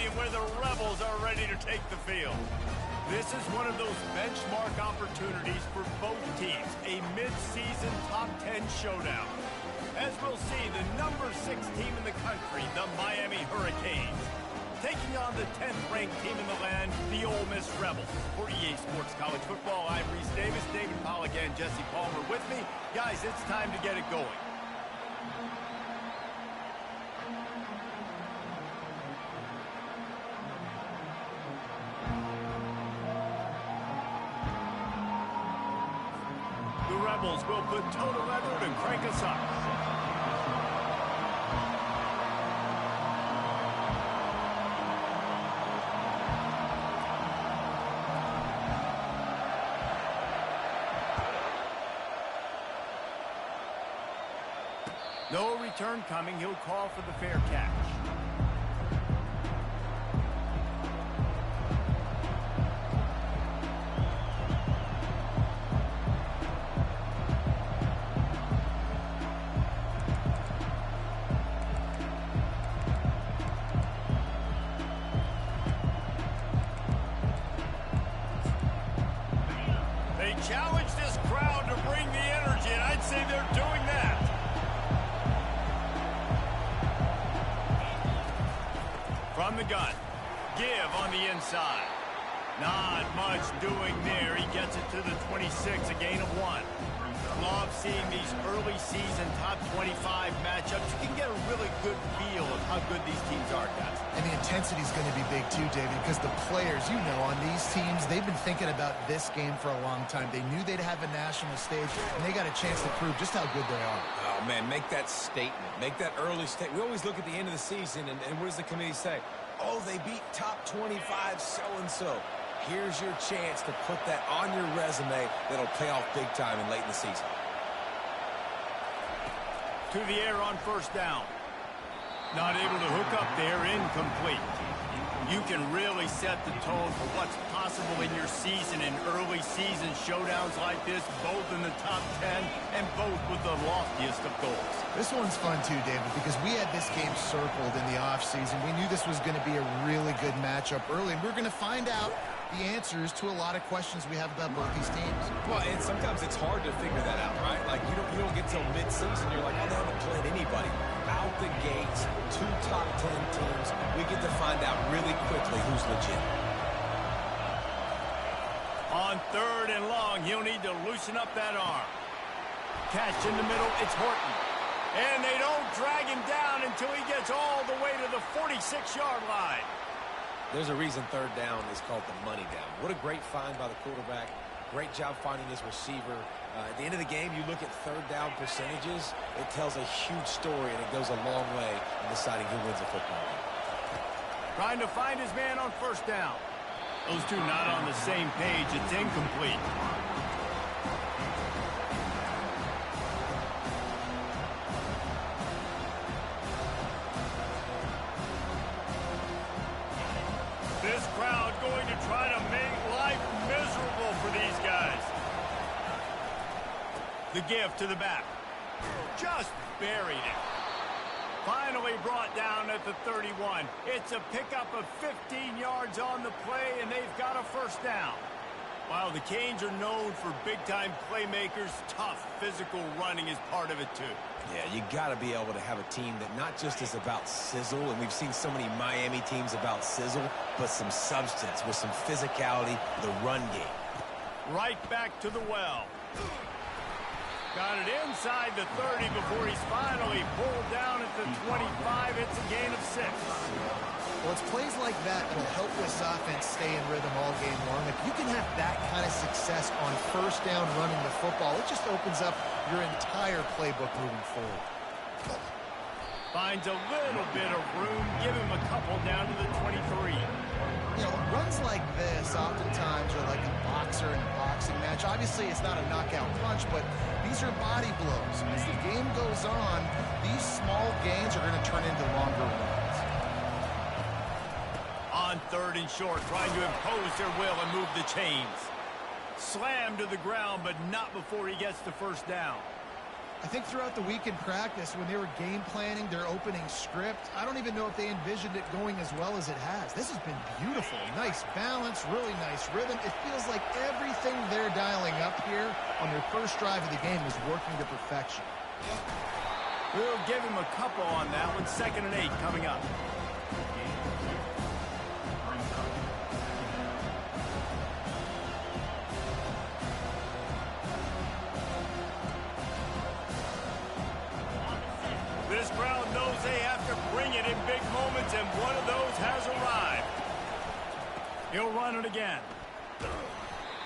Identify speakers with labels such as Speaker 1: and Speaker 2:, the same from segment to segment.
Speaker 1: stadium where the Rebels are ready to take the field. This is one of those benchmark opportunities for both teams, a mid-season top 10 showdown. As we'll see, the number 6 team in the country, the Miami Hurricanes, taking on the 10th-ranked team in the land, the Ole Miss Rebels. For EA Sports College Football, I'm Reese Davis, David Pollock, and Jesse Palmer with me. Guys, it's time to get it going. The Rebels will put total effort and crank us up. No return coming. He'll call for the fair catch. They challenge this crowd to bring the energy, and I'd say they're doing that. From the gun, give on the inside. Not much doing there. He gets it to the 26, a gain of 1. Love seeing these early season top 25 matchups. You can get a really good feel of how good these teams are, guys.
Speaker 2: And the intensity is going to be big too, David, because the players, you know, on these teams, they've been thinking about this game for a long time. They knew they'd have a national stage, and they got a chance to prove just how good they are.
Speaker 3: Oh, man, make that statement. Make that early statement. We always look at the end of the season, and what does the committee say? Oh, they beat top 25 so-and-so. Here's your chance to put that on your resume that'll pay off big time and late in the season.
Speaker 1: To the air on first down. Not able to hook up there, incomplete. You can really set the tone for what's possible in your season in early season showdowns like this, both in the top 10 and both with the loftiest of goals.
Speaker 2: This one's fun too, David, because we had this game circled in the offseason. We knew this was going to be a really good matchup early, and we're going to find out the answers to a lot of questions we have about both these teams.
Speaker 3: Well, and sometimes it's hard to figure that out, right? Like, you don't get till mid-season. You're like, oh, they haven't played anybody. Out the gates, 2 top 10 teams. We get to find out really quickly who's legit.
Speaker 1: On 3rd and long, he'll need to loosen up that arm. Catch in the middle, it's Horton. And they don't drag him down until he gets all the way to the 46-yard line.
Speaker 3: There's a reason 3rd down is called the money down. What a great find by the quarterback. Great job finding his receiver. At the end of the game, you look at 3rd down percentages. It tells a huge story, and it goes a long way in deciding who wins a football game.
Speaker 1: Trying to find his man on 1st down. Those two not on the same page. It's incomplete. This crowd going to try to make life miserable for these guys. The give to the back. Just buried it. Finally brought down at the 31. It's a pickup of 15 yards on the play, and they've got a 1st down. While the Canes are known for big-time playmakers, tough physical running is part of it too.
Speaker 3: Yeah, you got to be able to have a team that not just is about sizzle, and we've seen so many Miami teams about sizzle, but some substance with some physicality, the run game.
Speaker 1: Right back to the well. Got it inside the 30 before he's finally pulled down at the 25. It's a gain of 6.
Speaker 2: Well, it's plays like that that'll help this offense stay in rhythm all game long. If you can have that kind of success on 1st down running the football, it just opens up your entire playbook moving forward.
Speaker 1: Finds a little bit of room. Give him a couple down to the 23.
Speaker 2: You know, runs like this oftentimes are like a boxer in a boxing match. Obviously, it's not a knockout punch, but these are body blows. As the game goes on, these small gains are going to turn into longer runs.
Speaker 1: On 3rd and short, trying to impose their will and move the chains. Slammed to the ground, but not before he gets the 1st down.
Speaker 2: I think throughout the week in practice, when they were game planning their opening script, I don't even know if they envisioned it going as well as it has. This has been beautiful. Nice balance, really nice rhythm. It feels like everything they're dialing up here on their first drive of the game is working to perfection.
Speaker 1: We'll give him a couple on that one. 2nd and 8 coming up. This crowd knows they have to bring it in big moments, and one of those has arrived. He'll run it again.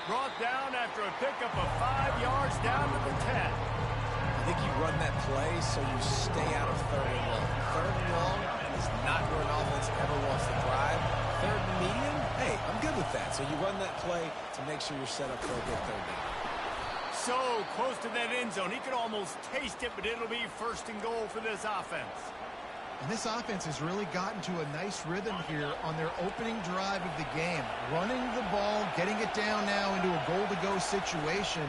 Speaker 1: Brought down after a pickup of 5 yards down to the 10.
Speaker 3: I think you run that play so you stay out of 3rd and long. 3rd and long is not where an offense ever wants to drive. 3rd and medium, hey, I'm good with that. So you run that play to make sure you're set up for a good 3rd down.
Speaker 1: So close to that end zone. He could almost taste it, but it'll be 1st and goal for this offense.
Speaker 2: And this offense has really gotten to a nice rhythm here on their opening drive of the game. Running the ball, getting it down now into a goal-to-go situation.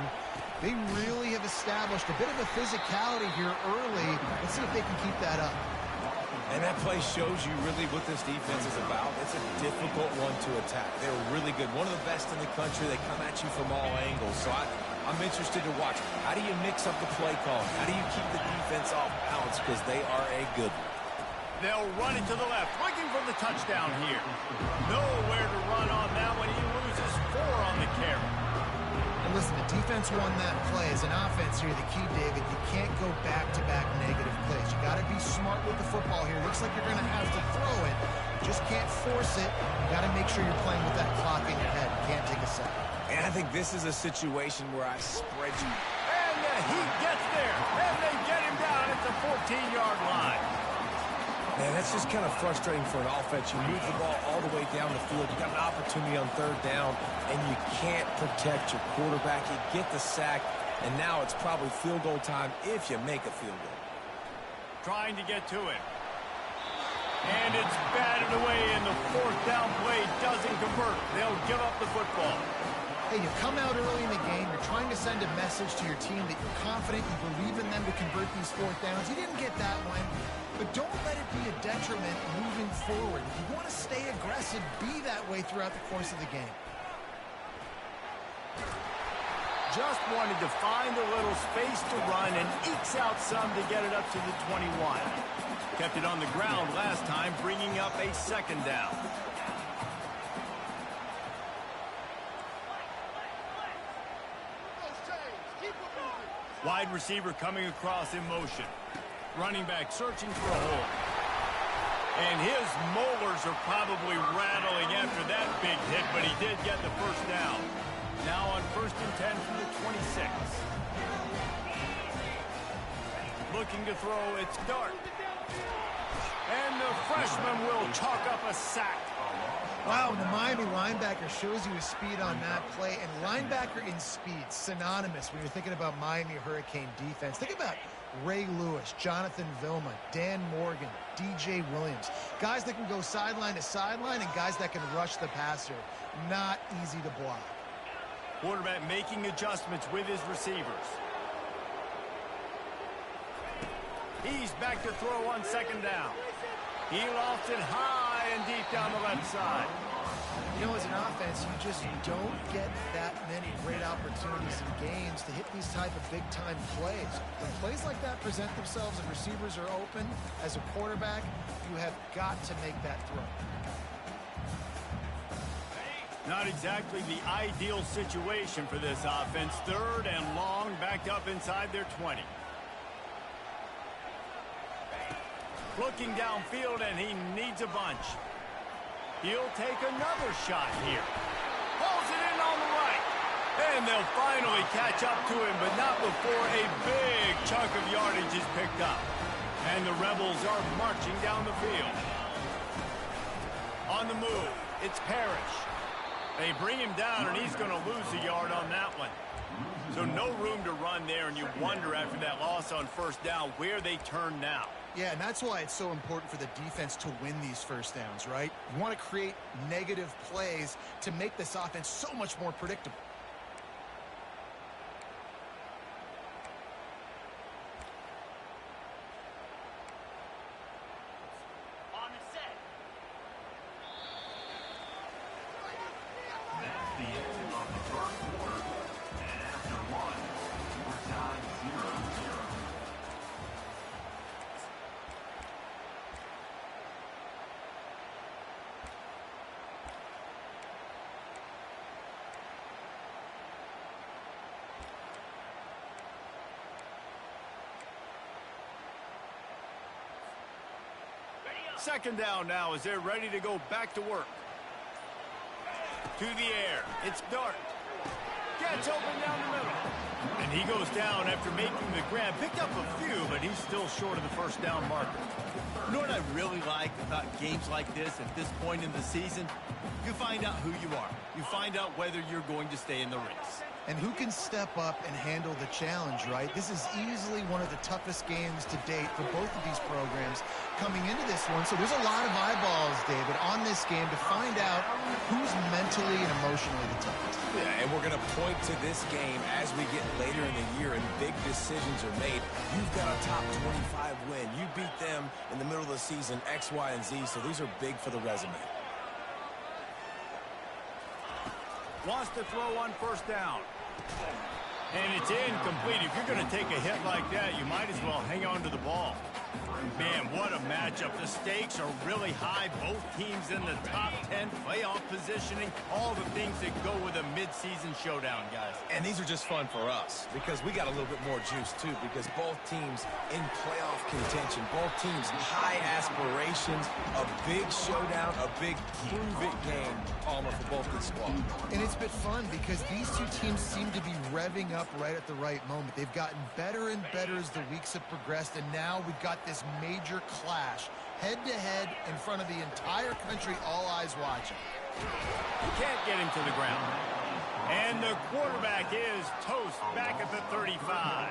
Speaker 2: They really have established a bit of a physicality here early. Let's see if they can keep that up.
Speaker 3: And that play shows you really what this defense is about. It's a difficult one to attack. They're really good. One of the best in the country. They come at you from all angles. So I'm interested to watch. How do you mix up the play calling? How do you keep the defense off balance? Because they are a good one.
Speaker 1: They'll run it to the left, looking for the touchdown here. Nowhere to run on that one. He loses 4 on the carry.
Speaker 2: And listen, the defense won that play. As an offense here, the key, David, you can't go back-to-back negative plays. You got to be smart with the football here. Looks like you're going to have to throw it. You just can't force it. You got to make sure you're playing with that clock in your head. You can't take a second.
Speaker 3: And I think this is a situation where I spread you.
Speaker 1: And he gets there, and they get him down at the 14-yard line.
Speaker 3: Man, that's just kind of frustrating for an offense. You move the ball all the way down the field. You got an opportunity on 3rd down, and you can't protect your quarterback. You get the sack, and now it's probably field goal time if you make a field goal.
Speaker 1: Trying to get to it. And it's batted away, and the 4th down play doesn't convert. They'll give up the football.
Speaker 2: Hey, you come out early in the game. You're trying to send a message to your team that you're confident, you believe in them to convert these 4th downs. You didn't get that one. But don't let it be a detriment moving forward. If you want to stay aggressive, be that way throughout the course of the game.
Speaker 1: Just wanted to find a little space to run and ekes out some to get it up to the 21. Kept it on the ground last time, bringing up a 2nd down. Wide receiver coming across in motion. Running back searching for a hole. And his molars are probably rattling after that big hit, but he did get the 1st down. Now on 1st and 10 from the 26. Looking to throw, it's Dart. And the freshman will chalk up a sack.
Speaker 2: Wow, the Miami linebacker shows you his speed on that play. And linebacker in speed, synonymous when you're thinking about Miami Hurricane defense. Think about Ray Lewis, Jonathan Vilma, Dan Morgan, DJ Williams. Guys that can go sideline to sideline and guys that can rush the passer. Not easy to block.
Speaker 1: Quarterback making adjustments with his receivers. He's back to throw on 2nd down. He lofts it high and deep down the left side.
Speaker 2: You know, as an offense, you just don't get that many great opportunities in games to hit these type of big-time plays. When plays like that present themselves and receivers are open, as a quarterback, you have got to make that throw.
Speaker 1: Not exactly the ideal situation for this offense. 3rd and long, backed up inside their 20. Looking downfield, and he needs a bunch. He'll take another shot here. Pulls it in on the right. And they'll finally catch up to him, but not before a big chunk of yardage is picked up. And the Rebels are marching down the field. On the move, it's Parrish. They bring him down, and he's going to lose a yard on that one. So no room to run there, and you wonder after that loss on 1st down where they turn now.
Speaker 2: Yeah, and that's why it's so important for the defense to win these 1st downs, right? You want to create negative plays to make this offense so much more predictable.
Speaker 1: Second down now as they're ready to go back to work. To the air. It's Dart. Gets open down the middle. And he goes down after making the grab. Picked up a few, but he's still short of the first down marker.
Speaker 4: You know what I really like about games like this at this point in the season? You find out who you are. You find out whether you're going to stay in the race.
Speaker 2: And who can step up and handle the challenge, right? This is easily one of the toughest games to date for both of these programs coming into this one. So there's a lot of eyeballs, David, on this game to find out who's mentally and emotionally the toughest.
Speaker 3: Yeah, and we're going to point to this game as we get later in the year and big decisions are made. You've got a top 25 win. You beat them in the middle of the season, X, Y, and Z, so these are big for the resume.
Speaker 1: Wants to throw on first down. And it's incomplete. If you're going to take a hit like that, you might as well hang on to the ball. Man, what a matchup. The stakes are really high. Both teams in the top 10, playoff positioning, all the things that go with a midseason showdown, guys.
Speaker 3: And these are just fun for us because we got a little bit more juice, too, because both teams in playoff contention, both teams high aspirations, a big showdown, a big prove-it game, Palmer, for both these squads.
Speaker 2: And it's been fun because these two teams seem to be revving up right at the right moment. They've gotten better and better as the weeks have progressed, and now we've got this major clash head-to-head in front of the entire country, all eyes watching.
Speaker 1: Can't get him to the ground. And the quarterback is toast back at the 35.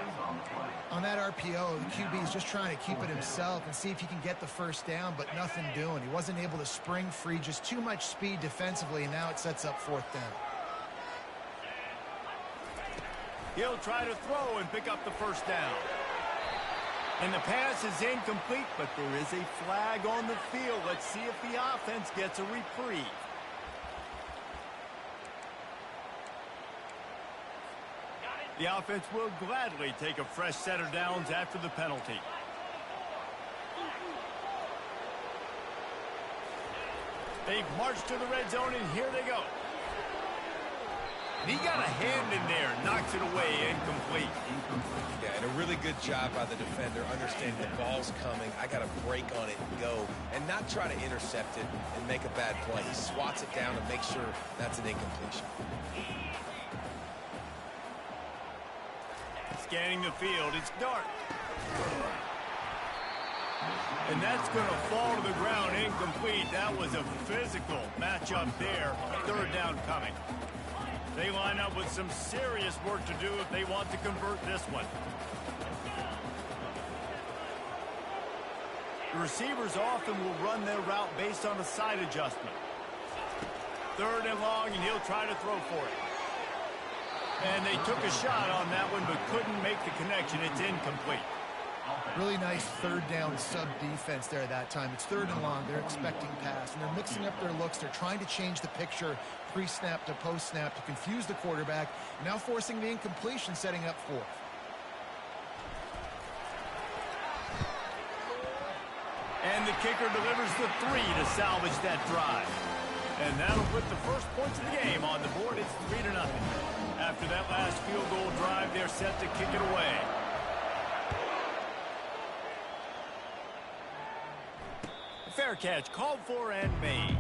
Speaker 2: On that RPO, the QB is just trying to keep it himself and see if he can get the first down, but nothing doing. He wasn't able to spring free, just too much speed defensively, and now it sets up fourth down.
Speaker 1: He'll try to throw and pick up the first down. And the pass is incomplete, but there is a flag on the field. Let's see if the offense gets a reprieve. The offense will gladly take a fresh set of downs after the penalty. They've marched to the red zone, and here they go. And he got a hand in there, knocks it away, incomplete.
Speaker 3: Yeah, and a really good job by the defender, understanding the ball's coming. I got to break on it and go, and not try to intercept it and make a bad play. He swats it down and makes sure that's an incompletion.
Speaker 1: Scanning the field, it's Dart. And that's going to fall to the ground, incomplete. That was a physical matchup there. Third down coming. They line up with some serious work to do if they want to convert this one. The receivers often will run their route based on a side adjustment. Third and long, and he'll try to throw for it. And they took a shot on that one, but couldn't make the connection. It's incomplete.
Speaker 2: Really nice third down sub-defense there that time. It's third and long. They're expecting pass, and they're mixing up their looks. They're trying to change the picture pre-snap to post-snap to confuse the quarterback, now forcing the incompletion, setting up fourth.
Speaker 1: And the kicker delivers the 3 to salvage that drive. And that'll put the first points of the game on the board. It's 3-0. After that last field goal drive, they're set to kick it away. Fair catch called for and made.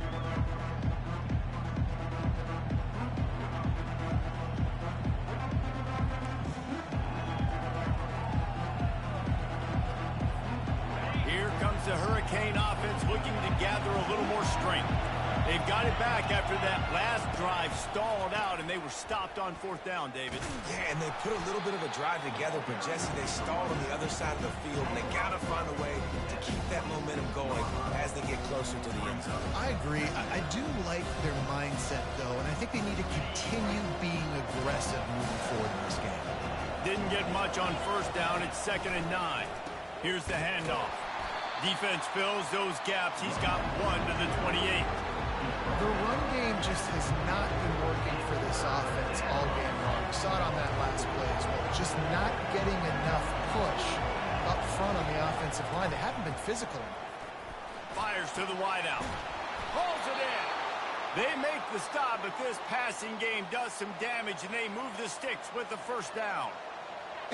Speaker 1: Here comes the Hurricane offense looking to gather a little more strength. They've got it back after that last drive stalled out, and they were stopped on fourth down, David.
Speaker 3: Yeah, and they put a little bit of a drive together, but, Jesse, they stalled on the other side of the field, and they got to find a way to keep that momentum going as they get closer to the end zone.
Speaker 2: I agree. I do like their mindset, though, and I think they need to continue being aggressive moving forward in this game.
Speaker 1: Didn't get much on first down. It's 2nd and 9. Here's the handoff. Defense fills those gaps. He's got 1 to the 28.
Speaker 2: The run game just has not been working for this offense all game long. We saw it on that last play as well. Just not getting enough push up front on the offensive line. They haven't been physical enough.
Speaker 1: Fires to the wideout. Pulls it in. They make the stop, but this passing game does some damage, and they move the sticks with the first down.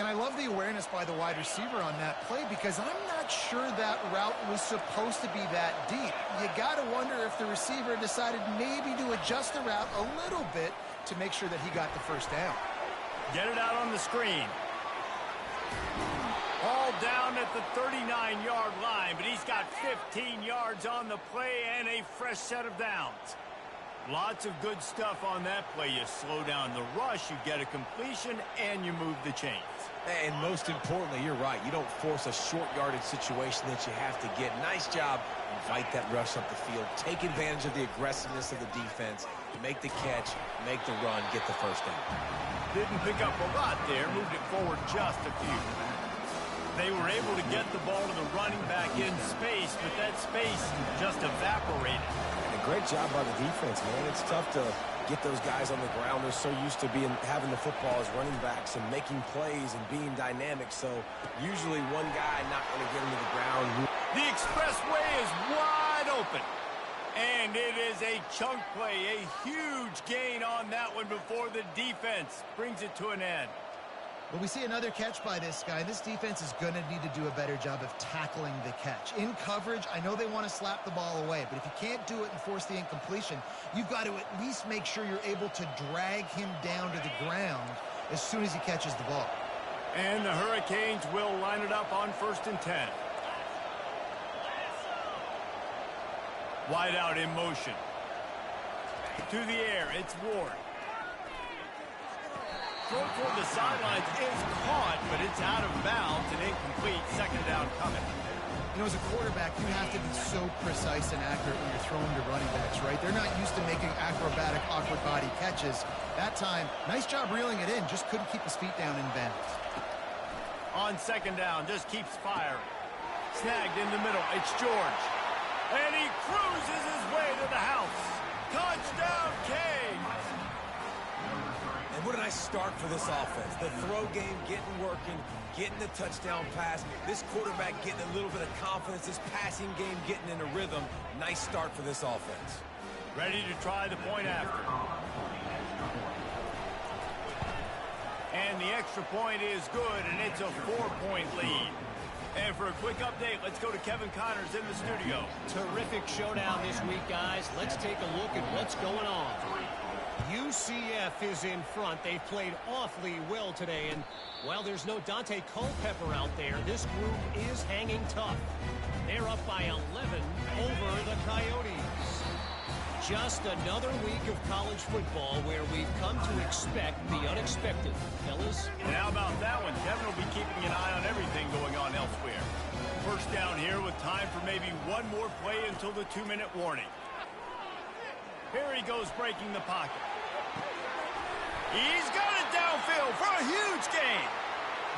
Speaker 2: And I love the awareness by the wide receiver on that play because I'm not sure that route was supposed to be that deep. You got to wonder if the receiver decided maybe to adjust the route a little bit to make sure that he got the first down.
Speaker 1: Get it out on the screen. All down at the 39-yard line, but he's got 15 yards on the play and a fresh set of downs. Lots of good stuff on that play. You slow down the rush, you get a completion, and you move the chains.
Speaker 3: And most importantly, you're right. You don't force a short yardage situation that you have to get. Nice job. Invite that rush up the field. Take advantage of the aggressiveness of the defense. Make the catch, make the run, get the first down.
Speaker 1: Didn't pick up a lot there. Moved it forward just a few. They were able to get the ball to the running back in space, but that space just evaporated.
Speaker 3: And a great job by the defense, man. It's tough to get those guys on the ground. They're so used to having the football as running backs and making plays and being dynamic. So usually one guy not going to get him to the ground.
Speaker 1: The expressway is wide open. And it is a chunk play, a huge gain on that one before the defense brings it to an end.
Speaker 2: Well, we see another catch by this guy. This defense is going to need to do a better job of tackling the catch. In coverage, I know they want to slap the ball away, but if you can't do it and force the incompletion, you've got to at least make sure you're able to drag him down to the ground as soon as he catches the ball.
Speaker 1: And the Hurricanes will line it up on 1st and 10. Wide out in motion. To the air, it's Ward. Throw toward the sidelines is caught, but it's out of bounds and incomplete. Second down coming.
Speaker 2: You know, as a quarterback, you have to be so precise and accurate when you're throwing to running backs, right? They're not used to making acrobatic, awkward body catches. That time, nice job reeling it in, just couldn't keep his feet down in bounds.
Speaker 1: On second down, just keeps firing. Snagged in the middle, it's George. And he cruises his way to the house. Touchdown, Canes!
Speaker 3: And what a nice start for this offense. The throw game getting working, getting the touchdown pass. This quarterback getting a little bit of confidence. This passing game getting in a rhythm. Nice start for this offense.
Speaker 1: Ready to try the point after. And the extra point is good, and it's a 4-point lead. And for a quick update, let's go to Kevin Connors in the studio.
Speaker 5: Terrific showdown this week, guys. Let's take a look at what's going on. UCF is in front. They've played awfully well today, and while there's no Dante Culpepper out there, this group is hanging tough. They're up by 11 over the Coyotes. Just another week of college football where we've come to expect the unexpected. Fellas?
Speaker 1: And how about that one? Kevin will be keeping an eye on everything going on elsewhere. First down here with time for maybe one more play until the 2-minute warning. Here he goes breaking the pocket. He's got it downfield for a huge gain.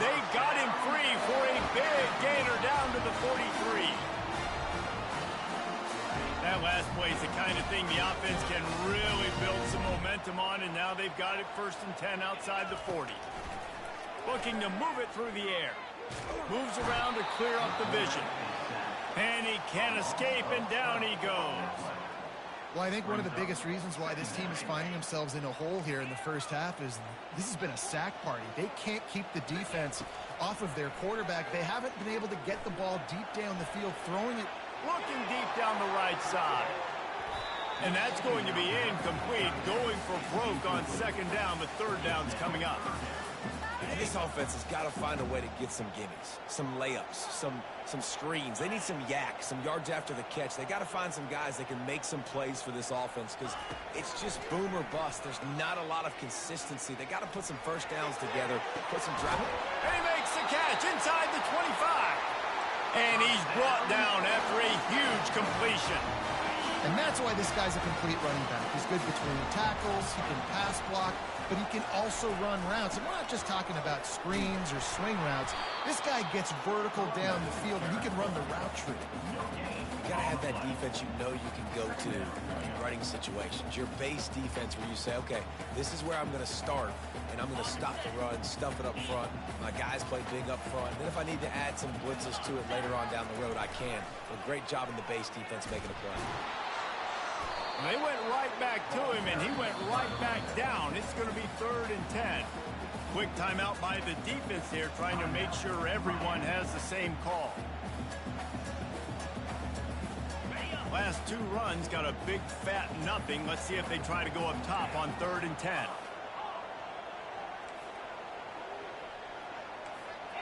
Speaker 1: They got him free for a big gainer down to the 43. That last play is the kind of thing the offense can really build some momentum on, and now they've got it 1st and 10 outside the 40. Looking to move it through the air. Moves around to clear up the vision. And he can't escape, and down he goes.
Speaker 2: Well, I think one of the biggest reasons why this team is finding themselves in a hole here in the first half is this has been a sack party. They can't keep the defense off of their quarterback. They haven't been able to get the ball deep down the field, throwing it.
Speaker 1: Looking deep down the right side. And that's going to be incomplete. Going for broke on second down, but third down's coming up.
Speaker 3: And this offense has got to find a way to get some gimmies, some layups, some screens. They need some yak, some yards after the catch. They got to find some guys that can make some plays for this offense because it's just boom or bust. There's not a lot of consistency. They got to put some first downs together, put some drive.
Speaker 1: And he makes the catch inside the 25. And he's brought down after a huge completion.
Speaker 2: And that's why this guy's a complete running back. He's good between tackles, he can pass block, but he can also run routes. And we're not just talking about screens or swing routes. This guy gets vertical down the field, and he can run the route tree.
Speaker 3: You got to have that defense you know you can go to in running situations. Your base defense where you say, okay, this is where I'm going to start, and I'm going to stop the run, stuff it up front. My guys play big up front. Then if I need to add some blitzes to it later on down the road, I can. A great job in the base defense making a play.
Speaker 1: They went right back to him, and he went right back down. It's going to be 3rd and 10. Quick timeout by the defense here, trying to make sure everyone has the same call. Last 2 runs got a big fat nothing. Let's see if they try to go up top on 3rd and 10.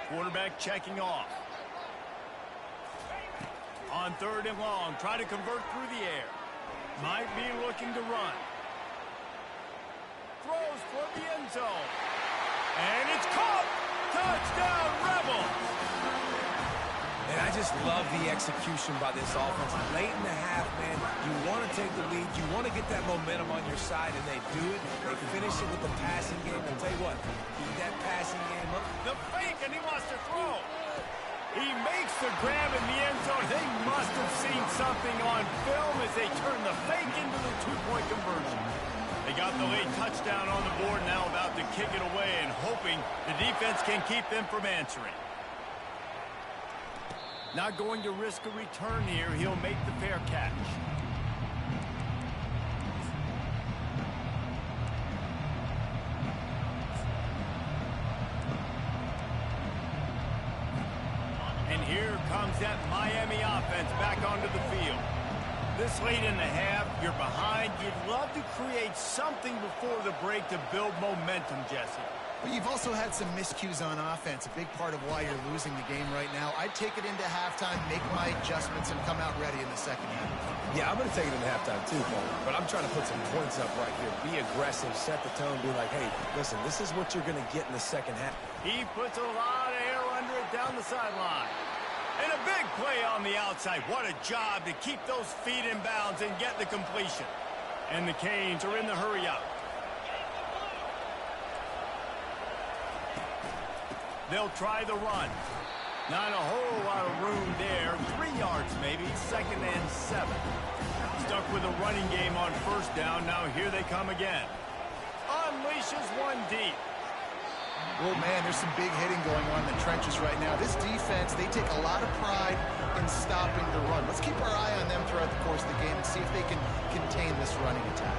Speaker 1: Quarterback checking off. On 3rd and long, try to convert through the air. Might be looking to run. Throws for the end zone. And it's caught. Touchdown, Rebels.
Speaker 3: And I just love the execution by this offense. Late in the half, man, you want to take the lead. You want to get that momentum on your side, and they do it. They finish it with the passing game. I'll tell you what, keep that passing game up.
Speaker 1: The fake, and he wants to throw. He makes the grab in the end zone. They must have seen something on film as they turn the fake into the 2-point conversion. They got the late touchdown on the board, now about to kick it away and hoping the defense can keep them from answering. Not going to risk a return here. He'll make the fair catch. And here comes that Miami offense back onto the field. This late in the half, you're behind. You'd love to create something before the break to build momentum, Jesse.
Speaker 2: But you've also had some miscues on offense, a big part of why you're losing the game right now. I'd take it into halftime, make my adjustments, and come out ready in the second half.
Speaker 3: Yeah, I'm going to take it into halftime too, Paul. But I'm trying to put some points up right here. Be aggressive, set the tone, be like, hey, listen, this is what you're going to get in the second half.
Speaker 1: He puts a lot of air under it down the sideline. And a big play on the outside. What a job to keep those feet in bounds and get the completion. And the Canes are in the hurry-up. They'll try the run. Not a whole lot of room there. 3 yards maybe, 2nd and 7. Stuck with a running game on 1st down. Now here they come again. Unleashes one deep.
Speaker 2: Oh, man, there's some big hitting going on in the trenches right now. This defense, they take a lot of pride in stopping the run. Let's keep our eye on them throughout the course of the game and see if they can contain this running attack.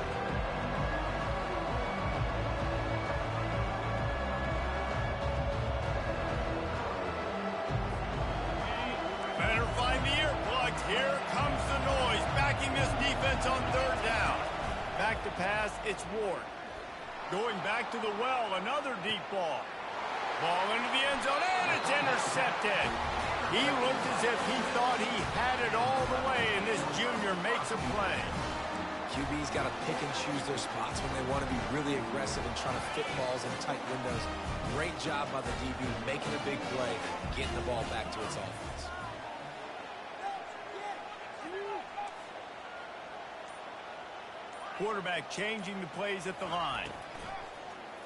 Speaker 1: Better find the earplugs. Here comes the noise, backing this defense on 3rd down. Back to pass, it's Ward. Going back to the well, another deep ball. Ball into the end zone, and it's intercepted. He looked as if he thought he had it all the way, and this junior makes a play.
Speaker 3: QB's got to pick and choose their spots when they want to be really aggressive and trying to fit balls in tight windows. Great job by the DB, making a big play, getting the ball back to its offense.
Speaker 1: Quarterback changing the plays at the line.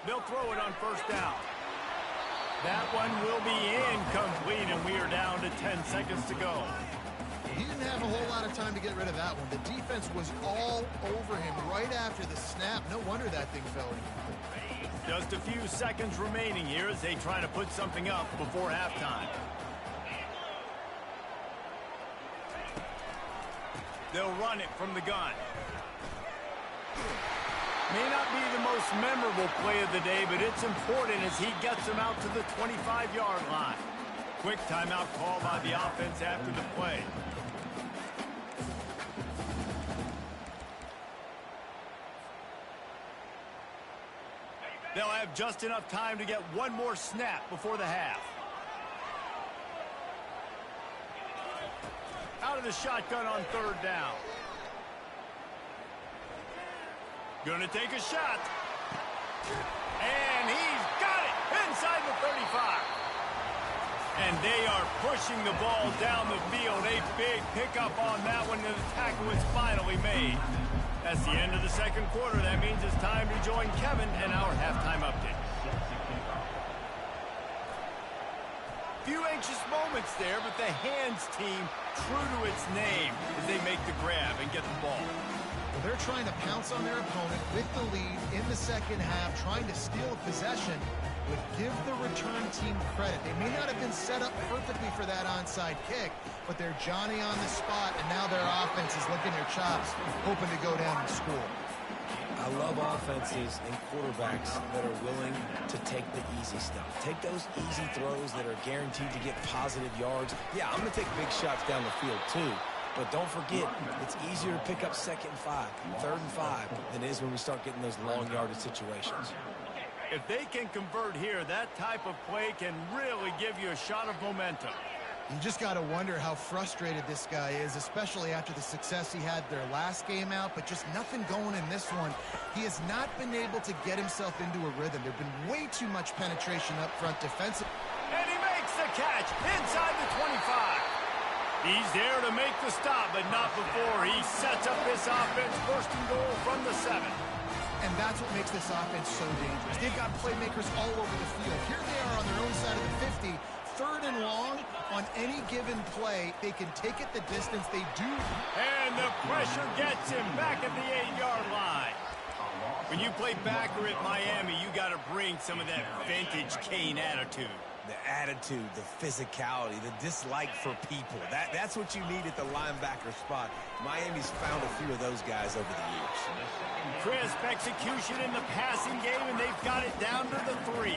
Speaker 1: They'll throw it on 1st down. That one will be incomplete, and we are down to 10 seconds to go.
Speaker 2: He didn't have a whole lot of time to get rid of that one. The defense was all over him right after the snap. No wonder that thing fell in.
Speaker 1: Just a few seconds remaining here as they try to put something up before halftime. They'll run it from the gun. May not be the most memorable play of the day, but it's important as he gets them out to the 25-yard line. Quick timeout call by the offense after the play. They'll have just enough time to get one more snap before the half. Out of the shotgun on 3rd down. Gonna take a shot. And he's got it inside the 35. And they are pushing the ball down the field. A big pickup on that one, and the tackle was finally made. That's the end of the 2nd quarter. That means it's time to join Kevin and our halftime update. Few anxious moments there, but the hands team true to its name as they make the grab and get the ball.
Speaker 2: Well, they're trying to pounce on their opponent with the lead in the second half, trying to steal a possession, but give the return team credit. They may not have been set up perfectly for that onside kick, but they're Johnny on the spot, and now their offense is licking their chops, hoping to go down and score.
Speaker 3: I love offenses and quarterbacks that are willing to take the easy stuff. Take those easy throws that are guaranteed to get positive yards. Yeah, I'm going to take big shots down the field too. But don't forget, it's easier to pick up 2nd and 5, 3rd and 5 than it is when we start getting those long yardage situations.
Speaker 1: If they can convert here, that type of play can really give you a shot of momentum.
Speaker 2: You just got to wonder how frustrated this guy is, especially after the success he had their last game out, but just nothing going in this one. He has not been able to get himself into a rhythm. There's been way too much penetration up front defensive.
Speaker 1: And he makes the catch inside the 25. He's there to make the stop, but not before he sets up this offense 1st and goal from the 7.
Speaker 2: And that's what makes this offense so dangerous. They've got playmakers all over the field. Here they are on their own side of the 50. 3rd and long, on any given play, they can take it the distance they do.
Speaker 1: And the pressure gets him back at the 8-yard line. When you play backer at Miami, you got to bring some of that vintage Kane attitude.
Speaker 3: The attitude, the physicality, the dislike for people. That's what you need at the linebacker spot. Miami's found a few of those guys over the years.
Speaker 1: Crisp execution in the passing game, and they've got it down to the 3.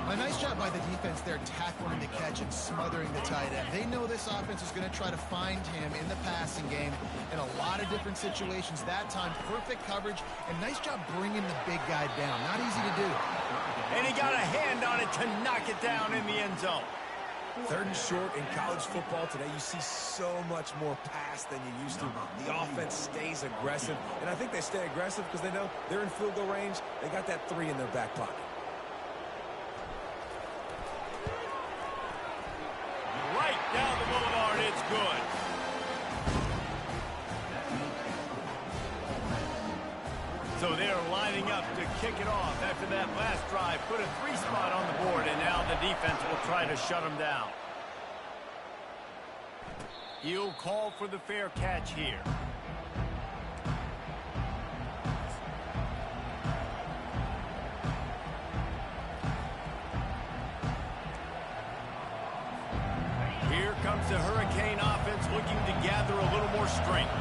Speaker 2: A nice job by the defense there, tackling the catch and smothering the tight end. They know this offense is going to try to find him in the passing game in a lot of different situations. That time, perfect coverage, and nice job bringing the big guy down. Not easy to do.
Speaker 1: And he got a hand on it to knock it down in the end zone.
Speaker 3: 3rd and short in college football today, you see so much more pass than you used to. The offense stays aggressive, and I think they stay aggressive because they know they're in field goal range. They got that 3 in their back pocket.
Speaker 1: Right down the boulevard, it's good. So they're lining up to kick it off after that last drive. Put a 3 spot on the board, and now the defense will try to shut them down. He'll call for the fair catch here. Here comes the Hurricane offense looking to gather a little more strength.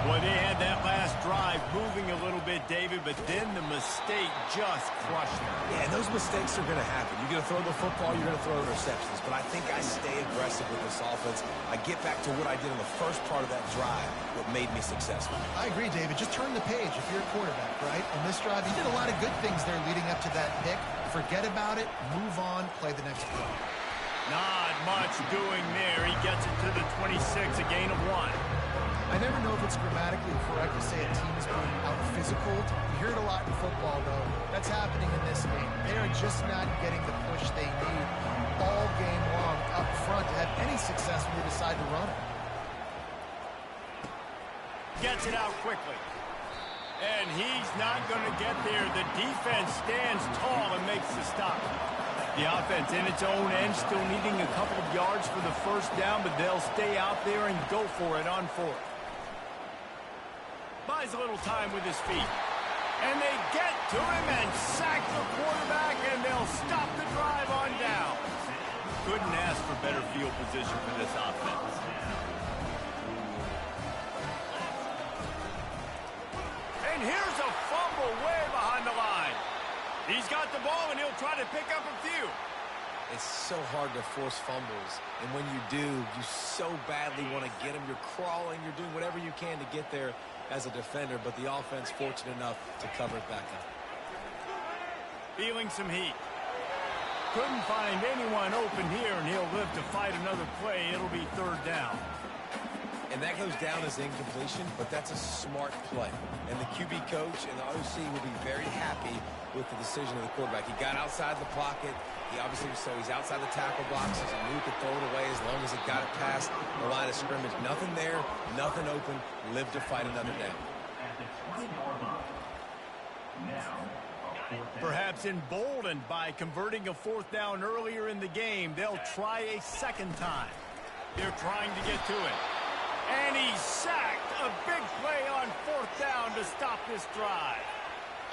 Speaker 1: Boy, they had that last drive moving a little bit, David, but then the mistake just crushed them.
Speaker 3: Yeah, and those mistakes are going to happen. You're going to throw the football, you're going to throw interceptions. But I think I stay aggressive with this offense. I get back to what I did in the first part of that drive, what made me successful.
Speaker 2: I agree, David. Just turn the page if you're a quarterback, right? On this drive, you did a lot of good things there leading up to that pick. Forget about it, move on, play the next play.
Speaker 1: Not much doing there. He gets it to the 26, a gain of 1.
Speaker 2: I never know if it's grammatically correct to say a team is being out-physicaled. You hear it a lot in football, though. That's happening in this game. They are just not getting the push they need all game long up front to have any success when they decide to run it.
Speaker 1: Gets it out quickly. And he's not going to get there. The defense stands tall and makes the stop. The offense in its own end, still needing a couple of yards for the 1st down, but they'll stay out there and go for it on 4th. Buys a little time with his feet. And they get to him and sack the quarterback, and they'll stop the drive on down. Couldn't ask for better field position for this offense. And here's a fumble way behind the line. He's got the ball, and he'll try to pick up a few.
Speaker 3: It's so hard to force fumbles, and when you do, you so badly want to get them. You're crawling, you're doing whatever you can to get there as a defender, but the offense fortunate enough to cover it back up.
Speaker 1: Feeling some heat. Couldn't find anyone open here, and he'll live to fight another play. It'll be 3rd down.
Speaker 3: And that goes down as incompletion, but that's a smart play. And the QB coach and the OC will be very happy with the decision of the quarterback. He got outside the pocket. He obviously, so he's outside the tackle boxes. He knew he could throw it away as long as it got it past the line of scrimmage. Nothing there, nothing open. Live to fight another down.
Speaker 1: Perhaps emboldened by converting a 4th down earlier in the game, they'll try a 2nd time. They're trying to get to it. And he's sacked. A big play on 4th down to stop this drive.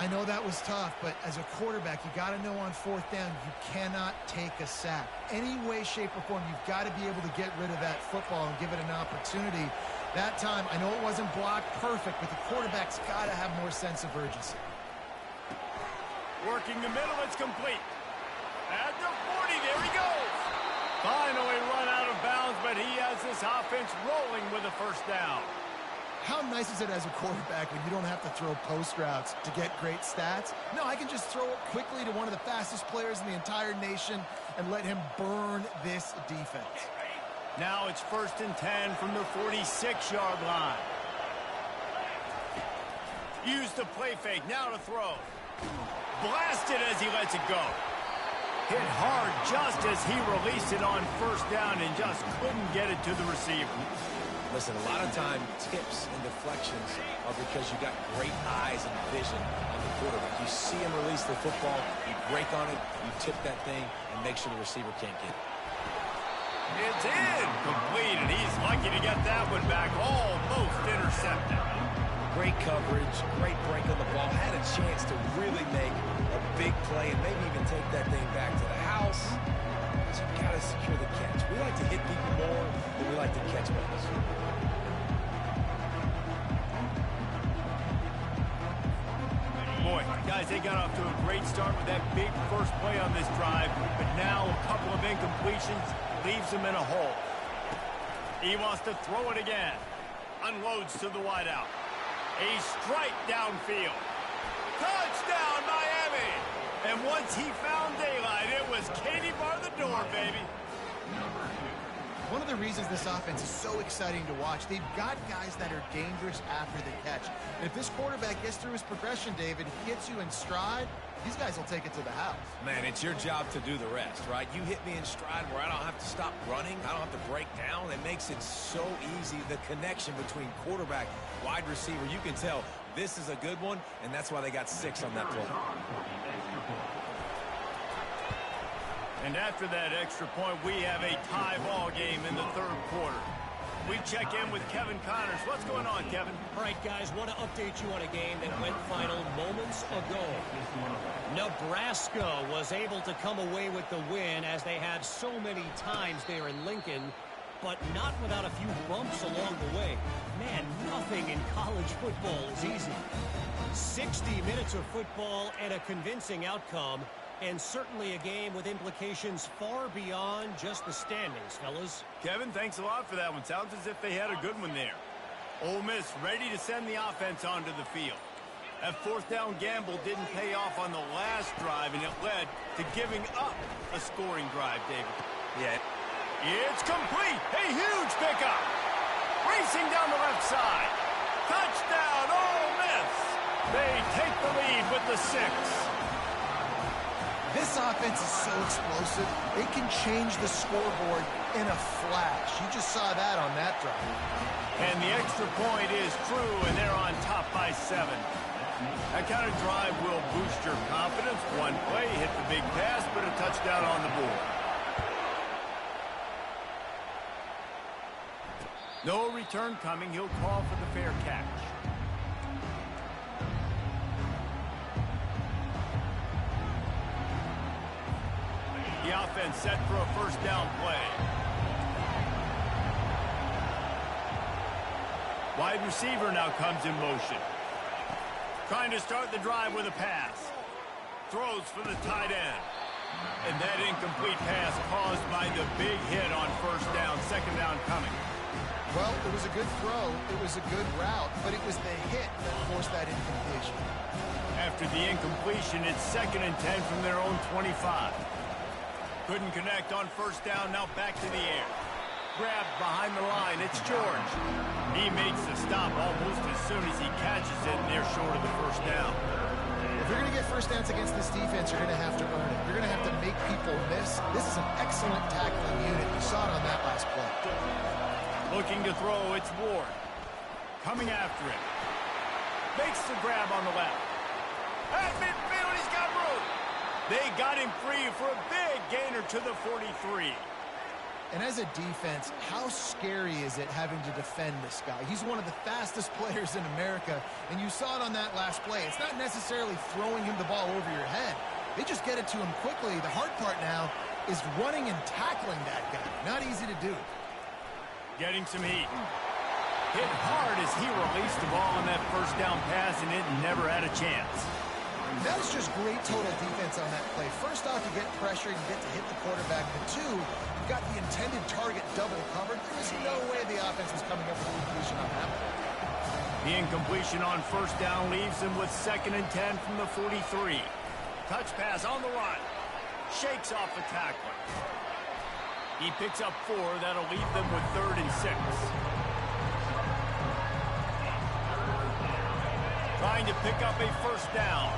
Speaker 2: I know that was tough, but as a quarterback, you got to know on 4th down, you cannot take a sack. Any way, shape, or form, you've got to be able to get rid of that football and give it an opportunity That time, I know it wasn't blocked perfect, but the quarterback's got to have more sense of urgency.
Speaker 1: Working the middle, it's complete. At the 40, there he goes. Finally run out of bounds, but he has this offense rolling with a first down.
Speaker 2: How nice is it as a quarterback when you don't have to throw post routes to get great stats? No, I can just throw it quickly to one of the fastest players in the entire nation and let him burn this defense.
Speaker 1: Now it's 1st and 10 from the 46-yard line. Use the play fake, now to throw. Blasted as he lets it go. Hit hard just as he released it on first down and just couldn't get it to the receiver.
Speaker 3: Listen, a lot of time, tips and deflections are because you got great eyes and vision on the quarterback. You see him release the football, you break on it, you tip that thing, and make sure the receiver can't get it.
Speaker 1: It's incomplete, and he's lucky to get that one back, almost intercepted.
Speaker 3: Great coverage, great break on the ball, had a chance to really make a big play and maybe even take that thing back to the house. But you got to secure the catch. We like to hit people more than we like to catch balls.
Speaker 1: Boy, guys, they got off to a great start with that big first play on this drive, but now a couple of incompletions leaves them in a hole. He wants to throw it again. Unloads to the wideout. A strike downfield. Touchdown, Miami! And once he found daylight, it was Katie bar the door, baby.
Speaker 2: One of the reasons this offense is so exciting to watch, they've got guys that are dangerous after the catch. And if this quarterback gets through his progression, David, gets you in stride, these guys will take it to the house.
Speaker 3: Man, it's your job to do the rest, right? You hit me in stride where I don't have to stop running. I don't have to break down. It makes it so easy, the connection between quarterback, wide receiver. You can tell this is a good one, and that's why they got 6 on that play.
Speaker 1: And after that extra point, we have a tie ball game in the 3rd quarter. We check in with Kevin Connors. What's going on, Kevin?
Speaker 5: All right, guys, want to update you on a game that went final moments ago. Nebraska was able to come away with the win as they had so many times there in Lincoln, but not without a few bumps along the way. Man, nothing in college football is easy. 60 minutes of football and a convincing outcome, and certainly a game with implications far beyond just the standings, fellas.
Speaker 1: Kevin, thanks a lot for that one. Sounds as if they had a good one there. Ole Miss ready to send the offense onto the field. That 4th down gamble didn't pay off on the last drive, and it led to giving up a scoring drive, David.
Speaker 3: Yeah.
Speaker 1: It's complete. A huge pickup. Racing down the left side. Touchdown, Ole Miss. They take the lead with the 6.
Speaker 2: This offense is so explosive, it can change the scoreboard in a flash. You just saw that on that drive.
Speaker 1: And the extra point is true, and they're on top by 7. That kind of drive will boost your confidence. One play, hit the big pass, put a touchdown on the board. No return coming. He'll call for the fair catch. The offense set for a first down play. Wide receiver now comes in motion. Trying to start the drive with a pass. Throws for the tight end. And that incomplete pass caused by the big hit on first down. 2nd down coming.
Speaker 2: Well, it was a good throw, it was a good route, but it was the hit that forced that incompletion.
Speaker 1: After the incompletion, it's 2nd and 10 from their own 25. Couldn't connect on first down, now back to the air. Grabbed behind the line, it's George. He makes the stop almost as soon as he catches it, and they're short of the first down.
Speaker 2: If you're going to get first downs against this defense, you're going to have to earn it. You're going to have to make people miss. This is an excellent tackling unit. You saw it on that last play.
Speaker 1: Looking to throw, it's Ward. Coming after him. Makes the grab on the left. At midfield, he's got room. They got him free for a big gainer to the 43.
Speaker 2: And as a defense, how scary is it having to defend this guy? He's one of the fastest players in America, and you saw it on that last play. It's not necessarily throwing him the ball over your head. They just get it to him quickly. The hard part now is running and tackling that guy. Not easy to do.
Speaker 1: Getting some heat. Hit hard as he released the ball on that first down pass, and it never had a chance.
Speaker 2: That was just great total defense on that play. First off, you get pressure, you get to hit the quarterback. But two, you got the intended target double covered. There's no way the offense was coming up with a completion on that play.
Speaker 1: The incompletion on first down leaves him with 2nd and 10 from the 43. Touch pass on the run. Shakes off the tackler. He picks up 4. That'll leave them with 3rd and 6. Trying to pick up a first down.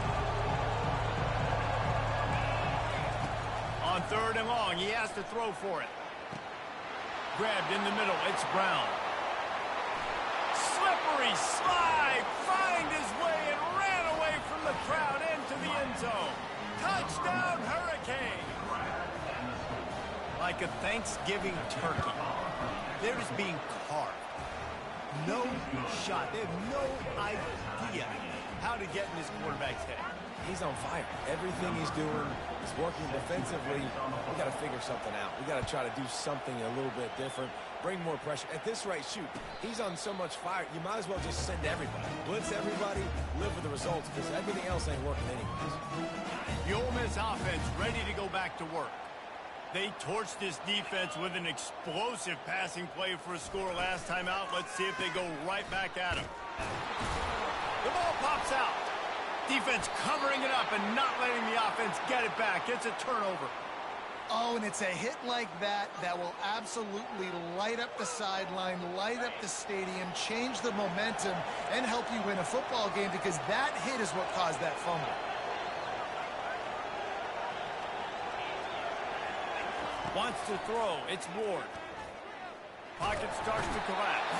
Speaker 1: On 3rd and long, he has to throw for it. Grabbed in the middle, it's Brown. Slippery slide, find his way and ran away from the crowd into the end zone. Touchdown, Hurricane! Like a Thanksgiving turkey, they're just being carved. No shot. They have no idea how to get in this quarterback's head.
Speaker 3: He's on fire. Everything he's doing is working defensively. We got to figure something out. We got to try to do something a little bit different. Bring more pressure. At this rate, shoot, he's on so much fire, you might as well just send everybody. Blitz everybody, live with the results, because everything else ain't working anyways.
Speaker 1: The Ole Miss offense ready to go back to work. They torched this defense with an explosive passing play for a score last time out. Let's see if they go right back at him. The ball pops out. Defense covering it up and not letting the offense get it back. It's a turnover.
Speaker 2: Oh, and it's a hit like that that will absolutely light up the sideline, light up the stadium, change the momentum, and help you win a football game, because that hit is what caused that fumble.
Speaker 1: Wants to throw. It's Ward. Pocket starts to collapse.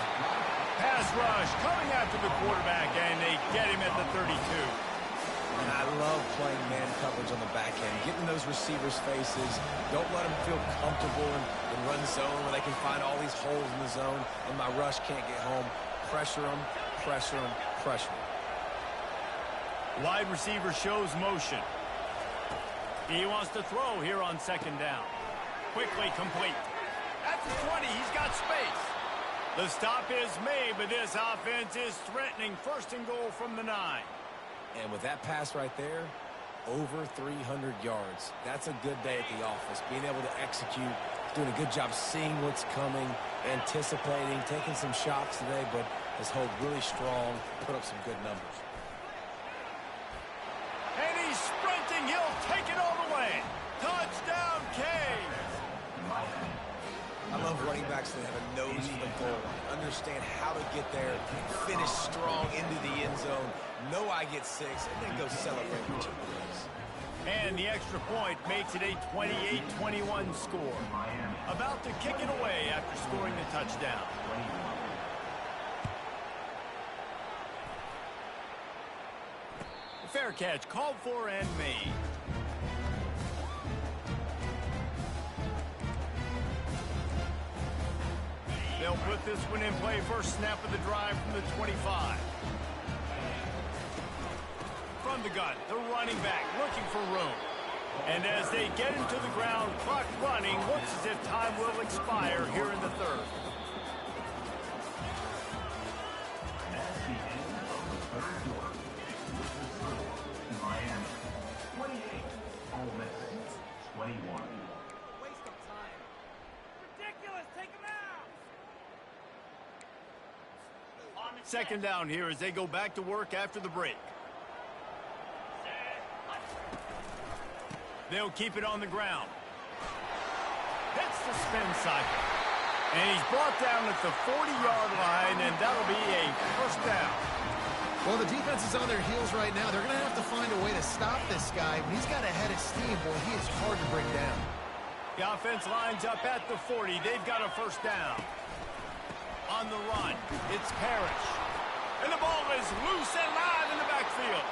Speaker 1: Pass rush coming after the quarterback, and they get him at the 32.
Speaker 3: And I love playing man coverage on the back end, getting those receivers' faces. Don't let them feel comfortable in run zone where they can find all these holes in the zone, and my rush can't get home. Pressure them, pressure them, pressure them.
Speaker 1: Wide receiver shows motion. He wants to throw here on 2nd down. Quickly complete. At the 20, he's got space. The stop is made, but this offense is threatening 1st and goal from the 9.
Speaker 3: And with that pass right there, over 300 yards. That's a good day at the office. Being able to execute, doing a good job seeing what's coming, anticipating, taking some shots today, but has held really strong, put up some good numbers.
Speaker 1: And he's sprinting. He'll take it all the way. Touchdown, Canes.
Speaker 3: I love running backs that have a nose for the goal line, understand how to get there, finish strong into the end zone, know I get 6, and then go celebrate with your boys.
Speaker 1: And the extra point makes it a 28-21 score. About to kick it away after scoring the touchdown. Fair catch called for and made. They'll put this one in play. First snap of the drive from the 25. From the gun, the running back looking for room. And as they get into the ground, clock running, looks as if time will expire here in the 3rd.
Speaker 6: Miami 28, Ole Miss 21.
Speaker 1: Waste of time. Ridiculous, take him out. 2nd down here as they go back to work after the break. They'll keep it on the ground. Hits the spin cycle. And he's brought down at the 40-yard line, and that'll be a first down.
Speaker 2: Well, the defense is on their heels right now. They're going to have to find a way to stop this guy. When he's got a head of steam, boy, he is hard to bring down.
Speaker 1: The offense lines up at the 40. They've got a first down. On the run, it's Parrish. And the ball is loose and live in the backfield.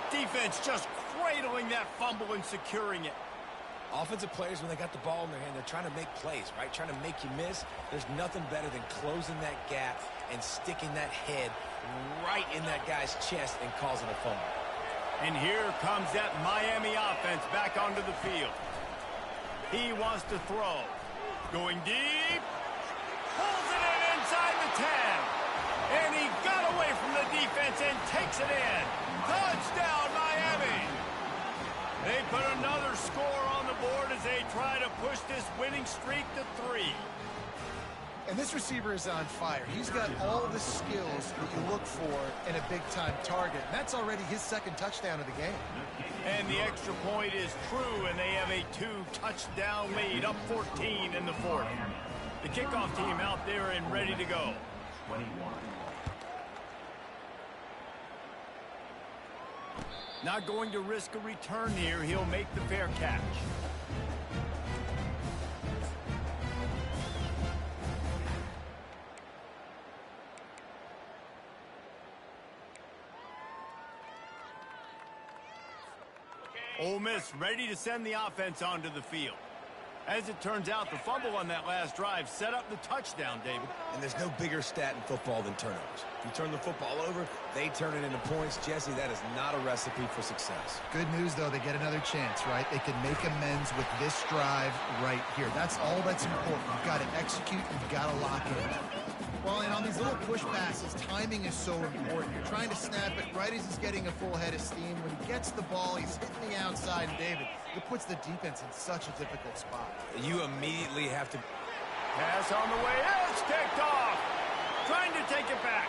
Speaker 1: Defense just cradling that fumble and securing it.
Speaker 3: Offensive players, when they got the ball in their hand, they're trying to make plays, right? Trying to make you miss. There's nothing better than closing that gap and sticking that head right in that guy's chest and causing a fumble.
Speaker 1: And here comes that Miami offense back onto the field. He wants to throw. Going deep. Pulls it in inside the 10. it in. Touchdown, Miami! They put another score on the board as they try to push this winning streak to 3.
Speaker 2: And this receiver is on fire. He's got all the skills that you look for in a big-time target. And that's already his second touchdown of the game.
Speaker 1: And the extra point is true, and they have a 2-touchdown lead, up 14 in the fourth. The kickoff team out there and ready to go.
Speaker 6: 21.
Speaker 1: Not going to risk a return here. He'll make the fair catch. Ole Miss ready to send the offense onto the field. As it turns out, the fumble on that last drive set up the touchdown, David.
Speaker 3: And there's no bigger stat in football than turnovers. If you turn the football over, they turn it into points. Jesse, that is not a recipe for success.
Speaker 2: Good news, though, they get another chance, right? They can make amends with this drive right here. That's all that's important. You've got to execute. You've got to lock in. Well, and on these little push passes, timing is so important. You're trying to snap it right as he's getting a full head of steam. When he gets the ball, he's hitting the outside, and David, it puts the defense in such a difficult spot.
Speaker 3: You immediately have to...
Speaker 1: Pass on the way. It's picked off. Trying to take it back.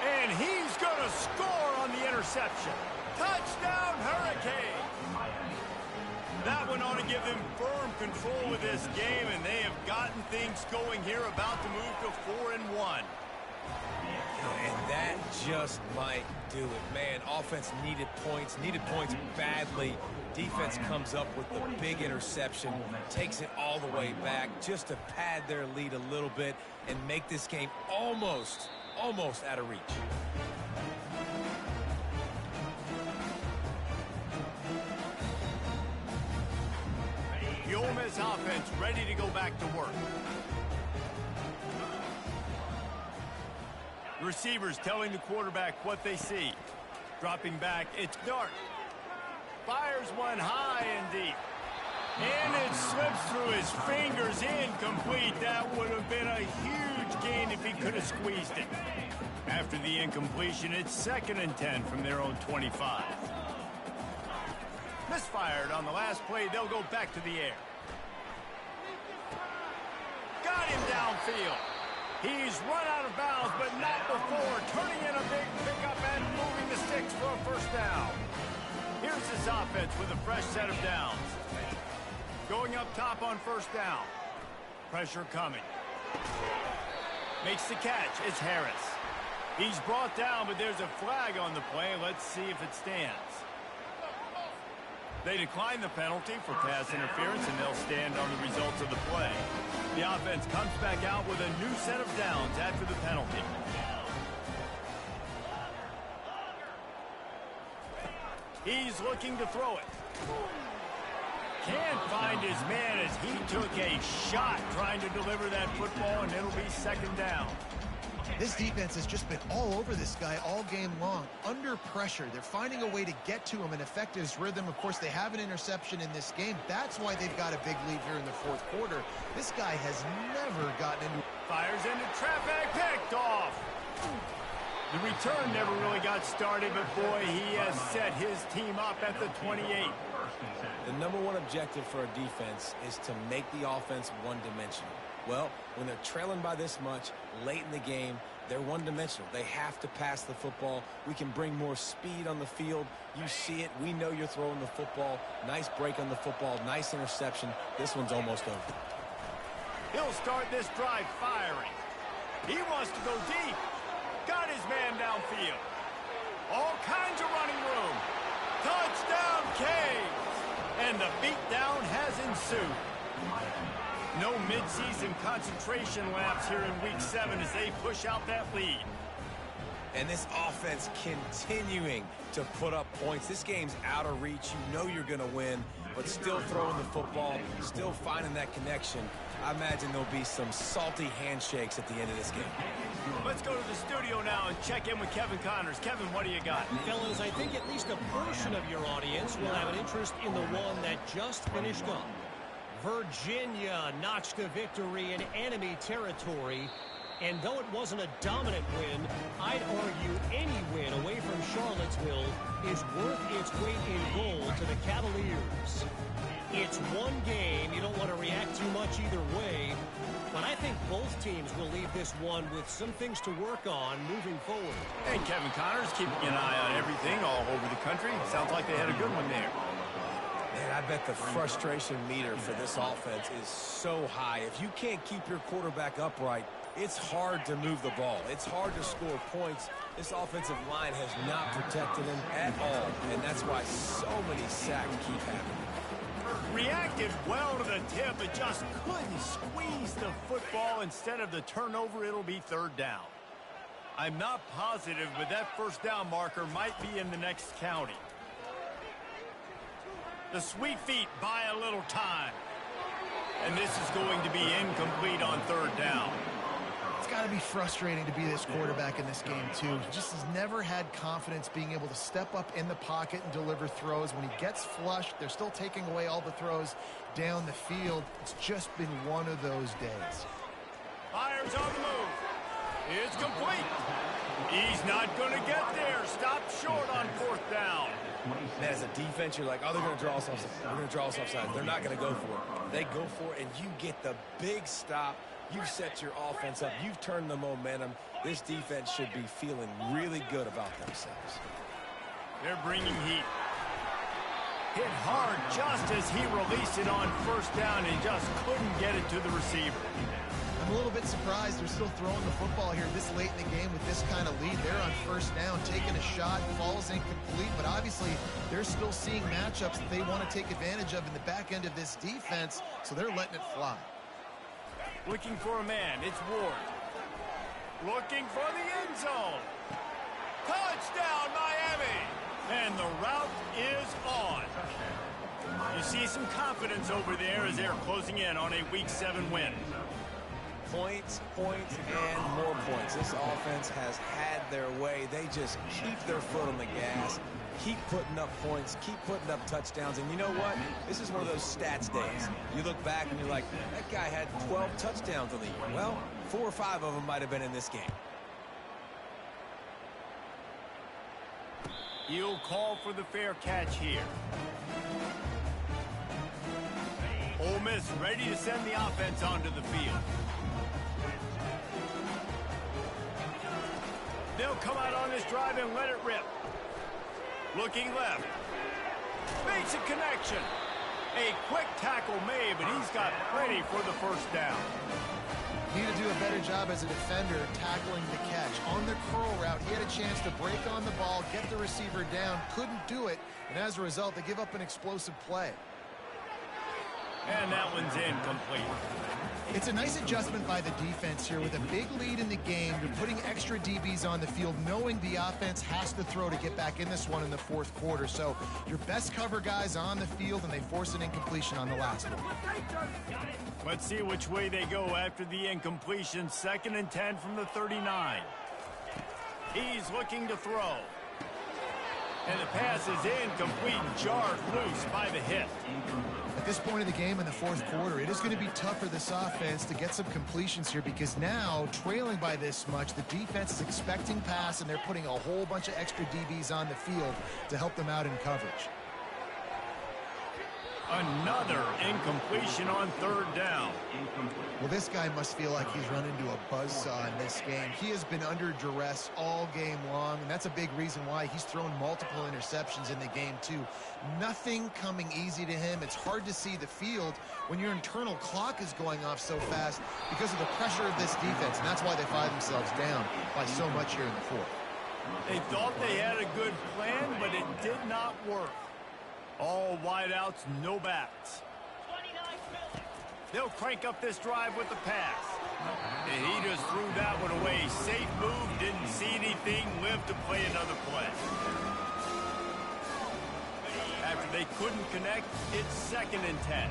Speaker 1: And he's going to score on the interception. Touchdown, Hurricane. That one ought to give them firm control of this game, and they have gotten things going here, about to move to 4-1.
Speaker 3: And that just might do it. Man, offense needed points badly. Defense comes up with the big interception, takes it all the way back just to pad their lead a little bit and make this game almost out of reach.
Speaker 1: The Ole Miss offense ready to go back to work. Receivers telling the quarterback what they see. Dropping back, it's Dart. Fires one high and deep. And it slips through his fingers, incomplete. That would have been a huge gain if he could have squeezed it. After the incompletion, it's 2nd and 10 from their own 25. Misfired on the last play. They'll go back to the air. Got him downfield. He's run out of bounds, but not before turning in a big pickup and moving the sticks for a first down. Here's his offense with a fresh set of downs. Going up top on first down. Pressure coming. Makes the catch. It's Harris. He's brought down, but there's a flag on the play. Let's see if it stands. They decline the penalty for pass interference, and they'll stand on the results of the play. The offense comes back out with a new set of downs after the penalty. He's looking to throw it. Can't find his man as he took a shot trying to deliver that football, and it'll be 2nd down.
Speaker 2: This defense has just been all over this guy all game long. Under pressure, they're finding a way to get to him and affect his rhythm. Of course, they have an interception in this game. That's why they've got a big lead here in the fourth quarter. This guy has never gotten into...
Speaker 1: Fires into traffic, picked off. The return never really got started, but boy, he has set his team up at the 28.
Speaker 3: The #1 objective for a defense is to make the offense one-dimensional. Well, when they're trailing by this much late in the game, they're one-dimensional. They have to pass the football. We can bring more speed on the field. You see it. We know you're throwing the football. Nice break on the football. Nice interception. This one's almost over.
Speaker 1: He'll start this drive firing. He wants to go deep. Got his man downfield. All kinds of running room. Touchdown, Canes. And the beatdown has ensued. No midseason concentration laps here in Week 7 as they push out that lead.
Speaker 3: And this offense continuing to put up points. This game's out of reach. You know you're going to win, but still throwing the football, still finding that connection. I imagine there'll be some salty handshakes at the end of this game.
Speaker 1: Let's go to the studio now and check in with Kevin Connors. Kevin, what do you got?
Speaker 5: Fellas, I think at least a portion of your audience will have an interest in the one that just finished up. Virginia notched a victory in enemy territory And though it wasn't a dominant win, I'd argue any win away from Charlottesville is worth its weight in gold to the Cavaliers. It's one game. You don't want to react too much either way. But I think both teams will leave this one with some things to work on moving forward.
Speaker 1: And Kevin Connors keeping an eye on everything all over the country. Sounds like they had a good one there.
Speaker 3: Man, I bet the frustration meter for this offense is so high. If you can't keep your quarterback upright, it's hard to move the ball. It's hard to score points. This offensive line has not protected him at all, and that's why so many sacks keep happening.
Speaker 1: Reacted well to the tip, but just couldn't squeeze the football. Instead of the turnover, it'll be third down. I'm not positive, but that first down marker might be in the next county. The sweet feet buy a little time. And this is going to be incomplete on third down.
Speaker 2: It's got to be frustrating to be this quarterback in this game, too. He just has never had confidence being able to step up in the pocket and deliver throws. When he gets flushed, they're still taking away all the throws down the field. It's just been one of those days.
Speaker 1: Fires on the move. It's complete. He's not going to get there. Stop short on fourth down.
Speaker 3: Man, as a defense, you're like, oh, they're going to draw us offside. They're going to draw us offside. They're not going to go for it. They go for it, and you get the big stop. You've set your offense up. You've turned the momentum. This defense should be feeling really good about themselves.
Speaker 1: They're bringing heat. Hit hard just as he released it on first down and just couldn't get it to the receiver.
Speaker 2: I'm a little bit surprised they're still throwing the football here this late in the game with this kind of lead. They're on first down, taking a shot, falls incomplete, but obviously they're still seeing matchups that they want to take advantage of in the back end of this defense, so they're letting it fly.
Speaker 1: Looking for a man, it's Ward. Looking for the end zone. Touchdown, Miami! And the route is on. You see some confidence over there as they're closing in on a Week 7 win.
Speaker 3: Points, points, and more points. This offense has had their way. They just keep their foot on the gas, keep putting up points, keep putting up touchdowns. And you know what? This is one of those stats days. You look back and you're like, that guy had 12 touchdowns on the year. Well, 4 or 5 of them might have been in this game.
Speaker 1: He'll call for the fair catch here. Ole Miss ready to send the offense onto the field. They'll come out on this drive and let it rip. Looking left. Makes a connection. A quick tackle made, but he's got plenty for the first down.
Speaker 2: Need to do a better job as a defender tackling the catch. On the curl route, he had a chance to break on the ball, get the receiver down, couldn't do it, and as a result, they give up an explosive play.
Speaker 1: And that one's incomplete.
Speaker 2: It's a nice adjustment by the defense here with a big lead in the game. They're putting extra DBs on the field, knowing the offense has to throw to get back in this one in the fourth quarter. So your best cover guys on the field, and they force an incompletion on the last one.
Speaker 1: Let's see which way they go after the incompletion. 2nd and 10 from the 39. He's looking to throw. And the pass is incomplete, jarred loose by the hit.
Speaker 2: At this point of the game in the fourth quarter, it is going to be tough for this offense to get some completions here because now, trailing by this much, the defense is expecting pass, and they're putting a whole bunch of extra DBs on the field to help them out in coverage.
Speaker 1: Another incompletion on third down.
Speaker 2: Well, this guy must feel like he's run into a buzzsaw in this game. He has been under duress all game long, and that's a big reason why he's thrown multiple interceptions in the game, too. Nothing coming easy to him. It's hard to see the field when your internal clock is going off so fast because of the pressure of this defense, and that's why they find themselves down by so much here in the fourth.
Speaker 1: They thought they had a good plan, but it did not work. All wideouts, no backs. They'll crank up this drive with the pass. And he just threw that one away. Safe move, didn't see anything, lived to play another play. After they couldn't connect, it's 2nd and 10.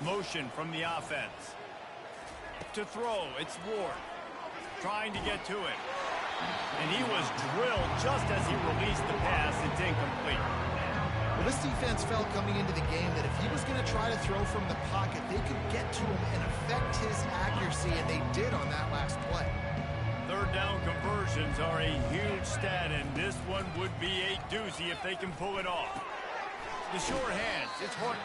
Speaker 1: Motion from the offense. To throw, it's Ward. Trying to get to it. And he was drilled just as he released the pass. It's incomplete.
Speaker 2: Well, this defense felt coming into the game that if he was going to try to throw from the pocket, they could get to him and affect his accuracy, and they did on that last play.
Speaker 1: Third down conversions are a huge stat, and this one would be a doozy if they can pull it off. The short hands, it's Horton.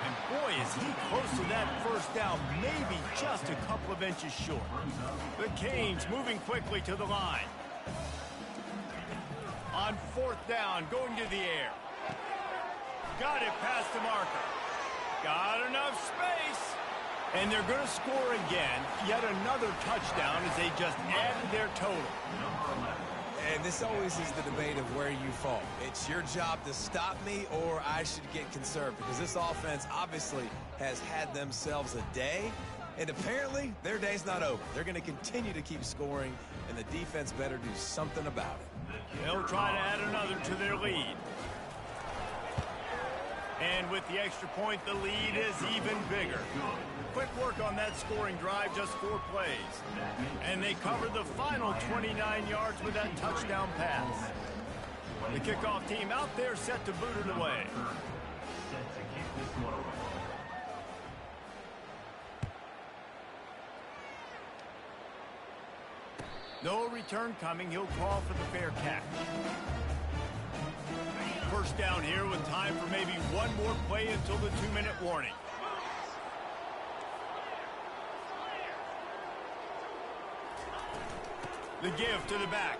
Speaker 1: And boy, is he close to that first down, maybe just a couple of inches short. The Canes moving quickly to the line. On fourth down, going to the air. Got it past the marker. Got enough space. And they're going to score again. Yet another touchdown as they just added their total.
Speaker 3: And this always is the debate of where you fall. It's your job to stop me, or I should get conserved, because this offense obviously has had themselves a day, and apparently their day's not over. They're going to continue to keep scoring, and the defense better do something about it.
Speaker 1: They'll try to add another to their lead. And with the extra point, the lead is even bigger. Quick work on that scoring drive, just 4 plays. And they cover the final 29 yards with that touchdown pass. The kickoff team out there set to boot it away. No return coming. He'll call for the fair catch. First down here with time for maybe one more play until the 2-minute warning. The give to the back.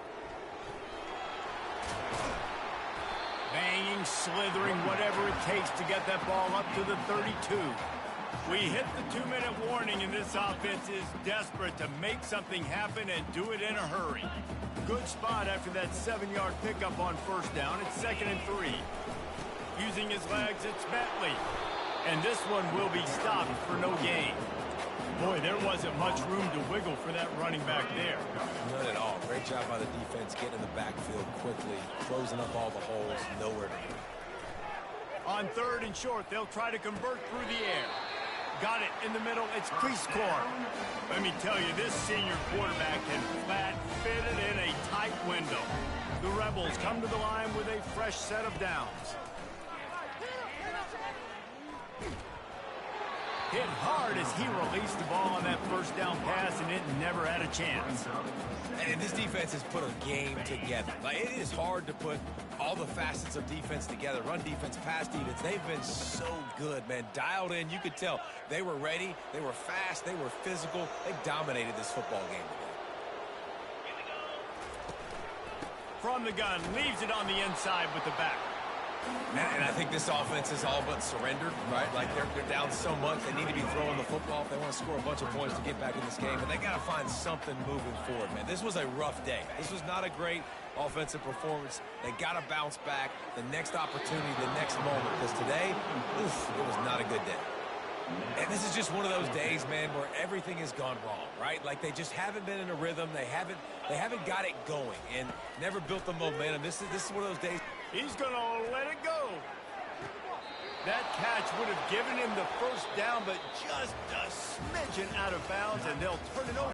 Speaker 1: Banging, slithering, whatever it takes to get that ball up to the 32. We hit the 2-minute warning, and this offense is desperate to make something happen and do it in a hurry. Good spot after that 7-yard pickup on first down. It's 2nd and 3. Using his legs, it's Bentley. And this one will be stopped for no gain. Boy, there wasn't much room to wiggle for that running back there.
Speaker 3: None at all. Great job by the defense getting in the backfield quickly, closing up all the holes, nowhere to go.
Speaker 1: On 3rd and short, they'll try to convert through the air. Got it in the middle. It's crease corner. Let me tell you, this senior quarterback can flat fit it in a tight window. The Rebels come to the line with a fresh set of downs. Hit hard as he released the ball on that first down pass, and it never had a chance.
Speaker 3: And this defense has put a game together. Like, it is hard to put all the facets of defense together. Run defense, pass defense. They've been so good, man. Dialed in. You could tell they were ready. They were fast. They were physical. They dominated this football game today.
Speaker 1: From the gun, leaves it on the inside with the back.
Speaker 3: And I think this offense is all but surrendered, right? Like, they're down so much, they need to be throwing the football if they want to score a bunch of points to get back in this game. But they got to find something moving forward, man. This was a rough day. This was not a great offensive performance. They got to bounce back the next opportunity, the next moment. Because today, it was not a good day. And this is just one of those days, man, where everything has gone wrong, right? Like, they just haven't been in a rhythm. They haven't got it going and never built the momentum. This is one of those days.
Speaker 1: He's going to let it go. That catch would have given him the first down, but just a smidgen out of bounds, and they'll turn it over.